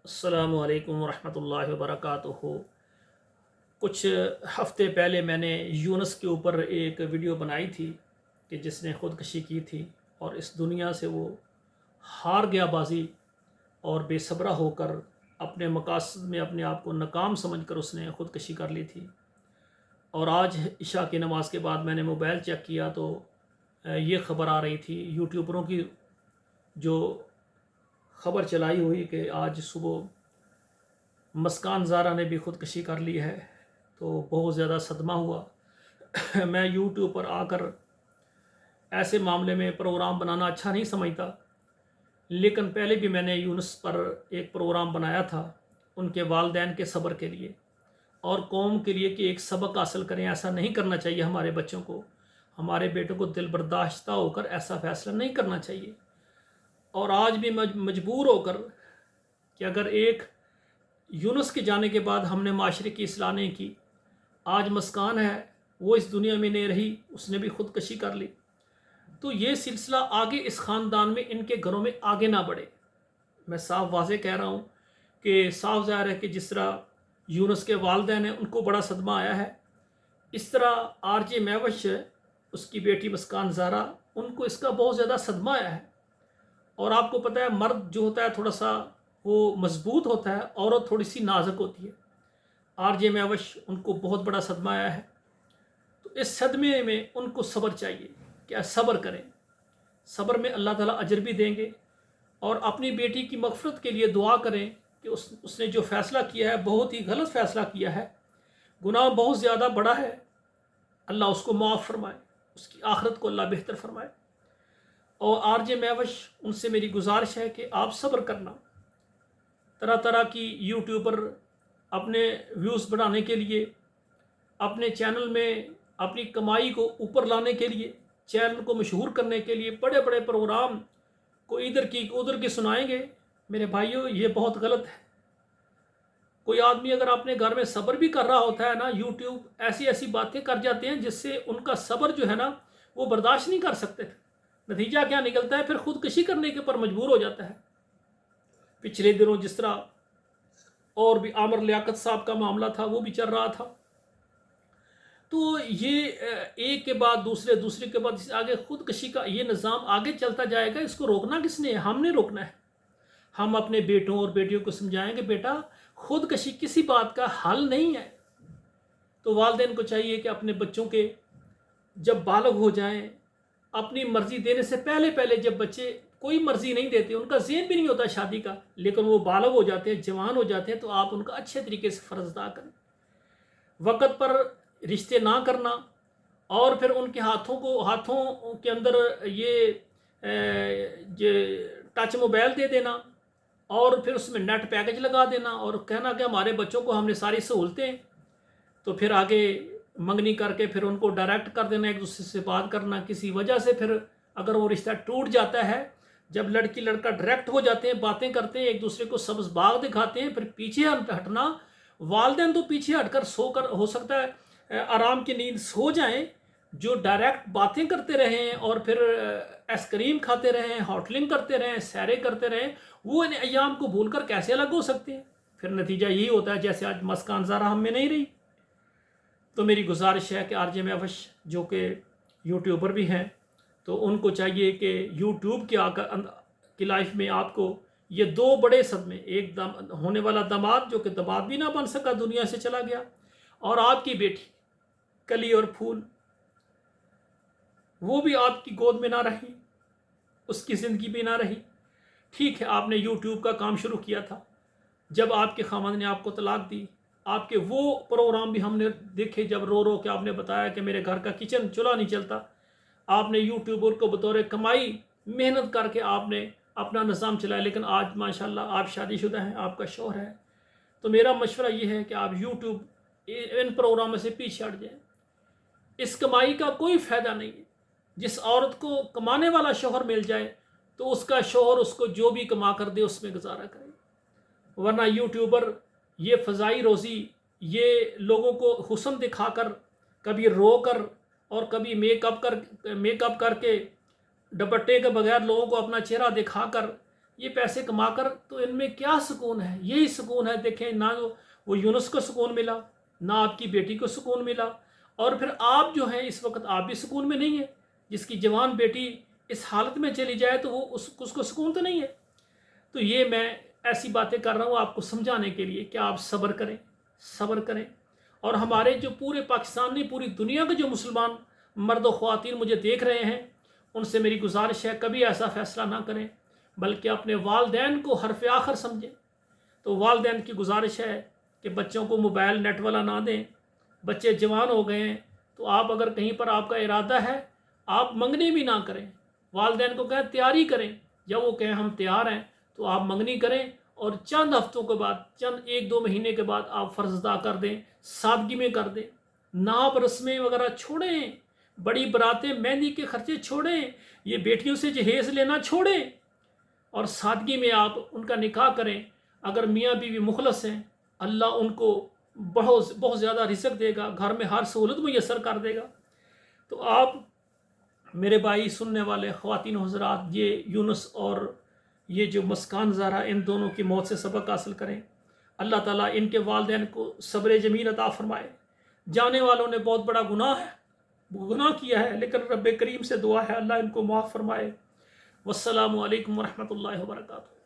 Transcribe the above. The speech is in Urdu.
السلام علیکم ورحمۃ اللہ وبرکاتہ۔ کچھ ہفتے پہلے میں نے یونس کے اوپر ایک ویڈیو بنائی تھی کہ جس نے خودکشی کی تھی اور اس دنیا سے وہ ہار گیا بازی اور بے صبرہ ہو کر اپنے مقاصد میں اپنے آپ کو ناکام سمجھ کر اس نے خودکشی کر لی تھی۔ اور آج عشاء کی نماز کے بعد میں نے موبائل چیک کیا تو یہ خبر آ رہی تھی یوٹیوبروں کی جو خبر چلائی ہوئی کہ آج صبح مسکان زارا نے بھی خودکشی کر لی ہے، تو بہت زیادہ صدمہ ہوا۔ میں یوٹیوب پر آ کر ایسے معاملے میں پروگرام بنانا اچھا نہیں سمجھتا، لیکن پہلے بھی میں نے یونس پر ایک پروگرام بنایا تھا ان کے والدین کے صبر کے لیے اور قوم کے لیے کہ ایک سبق حاصل کریں۔ ایسا نہیں کرنا چاہیے، ہمارے بچوں کو، ہمارے بیٹوں کو دل برداشتہ ہو کر ایسا فیصلہ نہیں کرنا چاہیے۔ اور آج بھی مجبور ہو کر کہ اگر ایک یونس کے جانے کے بعد ہم نے معاشرے کی اصلاح نہیں کی، آج مسکان ہے وہ اس دنیا میں نہیں رہی، اس نے بھی خودکشی کر لی، تو یہ سلسلہ آگے اس خاندان میں ان کے گھروں میں آگے نہ بڑھے۔ میں صاف واضح کہہ رہا ہوں کہ صاف ظاہر ہے کہ جس طرح یونس کے والدین ہیں ان کو بڑا صدمہ آیا ہے، اس طرح آر جے میوش اس کی بیٹی مسکان زہرا ان کو اس کا بہت زیادہ صدمہ آیا ہے۔ اور آپ کو پتہ ہے مرد جو ہوتا ہے تھوڑا سا وہ مضبوط ہوتا ہے، عورت تھوڑی سی نازک ہوتی ہے۔ آر جے میوش ان کو بہت بڑا صدمہ آیا ہے، تو اس صدمے میں ان کو صبر چاہیے، کیا صبر کریں، صبر میں اللہ تعالیٰ اجر بھی دیں گے۔ اور اپنی بیٹی کی مغفرت کے لیے دعا کریں کہ اس نے جو فیصلہ کیا ہے بہت ہی غلط فیصلہ کیا ہے، گناہ بہت زیادہ بڑا ہے، اللہ اس کو معاف فرمائے، اس کی آخرت کو اللہ بہتر فرمائے۔ اور آر جے میوش ان سے میری گزارش ہے کہ آپ صبر کرنا، طرح طرح کی یوٹیوب پر اپنے ویوز بڑھانے کے لیے، اپنے چینل میں اپنی کمائی کو اوپر لانے کے لیے، چینل کو مشہور کرنے کے لیے بڑے بڑے پروگرام کو ادھر کی ادھر کی سنائیں گے۔ میرے بھائیوں، یہ بہت غلط ہے۔ کوئی آدمی اگر اپنے گھر میں صبر بھی کر رہا ہوتا ہے نا، یوٹیوب ایسی ایسی باتیں کر جاتے ہیں جس سے ان کا صبر جو ہے نا وہ برداشت نہیں کر سکتے، نتیجہ کیا نکلتا ہے؟ پھر خودکشی کرنے کے پر مجبور ہو جاتا ہے۔ پچھلے دنوں جس طرح اور بھی عامر لیاقت صاحب کا معاملہ تھا وہ بھی چل رہا تھا، تو یہ ایک کے بعد دوسرے دوسرے کے بعد آگے خودکشی کا یہ نظام آگے چلتا جائے گا۔ اس کو روکنا کس نے ہے؟ ہم نے روکنا ہے۔ ہم اپنے بیٹوں اور بیٹیوں کو سمجھائیں کہ بیٹا خودکشی کسی بات کا حل نہیں ہے۔ تو والدین کو چاہیے کہ اپنے بچوں کے جب بالغ ہو جائیں، اپنی مرضی دینے سے پہلے جب بچے کوئی مرضی نہیں دیتے، ان کا ذہن بھی نہیں ہوتا شادی کا، لیکن وہ بالغ ہو جاتے ہیں، جوان ہو جاتے ہیں، تو آپ ان کا اچھے طریقے سے فرض ادا کریں۔ وقت پر رشتے نہ کرنا، اور پھر ان کے ہاتھوں کے اندر یہ ٹچ موبائل دے دینا اور پھر اس میں نیٹ پیکج لگا دینا اور کہنا کہ ہمارے بچوں کو ہم نے ساری سہولتیں، تو پھر آگے منگنی کر کے پھر ان کو ڈائریکٹ کر دینا، ایک دوسرے سے بات کرنا، کسی وجہ سے پھر اگر وہ رشتہ ٹوٹ جاتا ہے، جب لڑکی لڑکا ڈائریکٹ ہو جاتے ہیں، باتیں کرتے ہیں، ایک دوسرے کو سبز باغ دکھاتے ہیں، پھر پیچھے ہٹنا، والدین تو پیچھے ہٹ کر سو کر ہو سکتا ہے آرام کی نیند سو جائیں، جو ڈائریکٹ باتیں کرتے رہیں اور پھر ایس کریم کھاتے رہیں، ہوٹلنگ کرتے رہیں، سیرے کرتے رہیں، وہ ان ایام کو بھول کر کیسے الگ ہو سکتے ہیں؟ پھر نتیجہ یہی ہوتا ہے جیسے آج مسکان زہرا ہم میں نہیں رہی۔ تو میری گزارش ہے کہ آر جے میوش جو کہ یوٹیوبر بھی ہیں، تو ان کو چاہیے کہ یوٹیوب کی لائف میں آپ کو یہ دو بڑے صدمے، ایک ہونے والا داماد جو کہ داماد بھی نہ بن سکا، دنیا سے چلا گیا، اور آپ کی بیٹی کلی اور پھول وہ بھی آپ کی گود میں نہ رہی، اس کی زندگی بھی نہ رہی۔ ٹھیک ہے، آپ نے یوٹیوب کا کام شروع کیا تھا، جب آپ کے خامند نے آپ کو طلاق دی، آپ کے وہ پروگرام بھی ہم نے دیکھے جب رو رو کے آپ نے بتایا کہ میرے گھر کا کچن چولہا نہیں چلتا، آپ نے یوٹیوبر کو بطور کمائی محنت کر کے آپ نے اپنا نظام چلایا، لیکن آج ماشاءاللہ آپ شادی شدہ ہیں، آپ کا شوہر ہے۔ تو میرا مشورہ یہ ہے کہ آپ یوٹیوب ان پروگراموں سے پیچھے ہٹ جائیں، اس کمائی کا کوئی فائدہ نہیں ہے۔ جس عورت کو کمانے والا شوہر مل جائے تو اس کا شوہر اس کو جو بھی کما کر دے اس میں گزارا کرے، ورنہ یوٹیوبر یہ فضائی روزی، یہ لوگوں کو حسن دکھا کر، کبھی رو کر اور کبھی میک اپ کر کے دوپٹے کے بغیر لوگوں کو اپنا چہرہ دکھا کر یہ پیسے کما کر تو ان میں کیا سکون ہے؟ یہی سکون ہے، دیکھیں نہ وہ یونس کو سکون ملا، نہ آپ کی بیٹی کو سکون ملا، اور پھر آپ جو ہیں اس وقت آپ بھی سکون میں نہیں ہیں۔ جس کی جوان بیٹی اس حالت میں چلی جائے تو وہ اس کو سکون تو نہیں ہے۔ تو یہ میں ایسی باتیں کر رہا ہوں آپ کو سمجھانے کے لیے کہ آپ صبر کریں، صبر کریں۔ اور ہمارے جو پورے پاکستان نہیں، پوری دنیا کے جو مسلمان مرد و خواتین مجھے دیکھ رہے ہیں، ان سے میری گزارش ہے کبھی ایسا فیصلہ نہ کریں، بلکہ اپنے والدین کو حرف آخر سمجھیں۔ تو والدین کی گزارش ہے کہ بچوں کو موبائل نیٹ والا نہ دیں۔ بچے جوان ہو گئے ہیں تو آپ اگر کہیں پر آپ کا ارادہ ہے، آپ منگنی بھی نہ کریں، والدین کو کہیں تیاری کریں، جب وہ کہیں ہم تیار ہیں تو آپ منگنی کریں، اور چند ہفتوں کے بعد، چند 1-2 مہینے کے بعد آپ فرض ادا کر دیں، سادگی میں کر دیں، ناپ رسمیں وغیرہ چھوڑیں، بڑی براتیں مہندی کے خرچے چھوڑیں، یہ بیٹیوں سے جہیز لینا چھوڑیں، اور سادگی میں آپ ان کا نکاح کریں۔ اگر میاں بیوی مخلص ہیں، اللہ ان کو بہت بہت زیادہ رزق دے گا، گھر میں ہر سہولت میسر کر دے گا۔ تو آپ میرے بھائی، سننے والے خواتین و حضرات، یہ یونس اور یہ جو مسکان زہرا، ان دونوں کی موت سے سبق حاصل کریں۔ اللہ تعالیٰ ان کے والدین کو صبر جمیل عطا فرمائے۔ جانے والوں نے بہت بڑا گناہ کیا ہے، لیکن رب کریم سے دعا ہے اللہ ان کو معاف فرمائے۔ والسلام علیکم ورحمۃ اللہ وبرکاتہ۔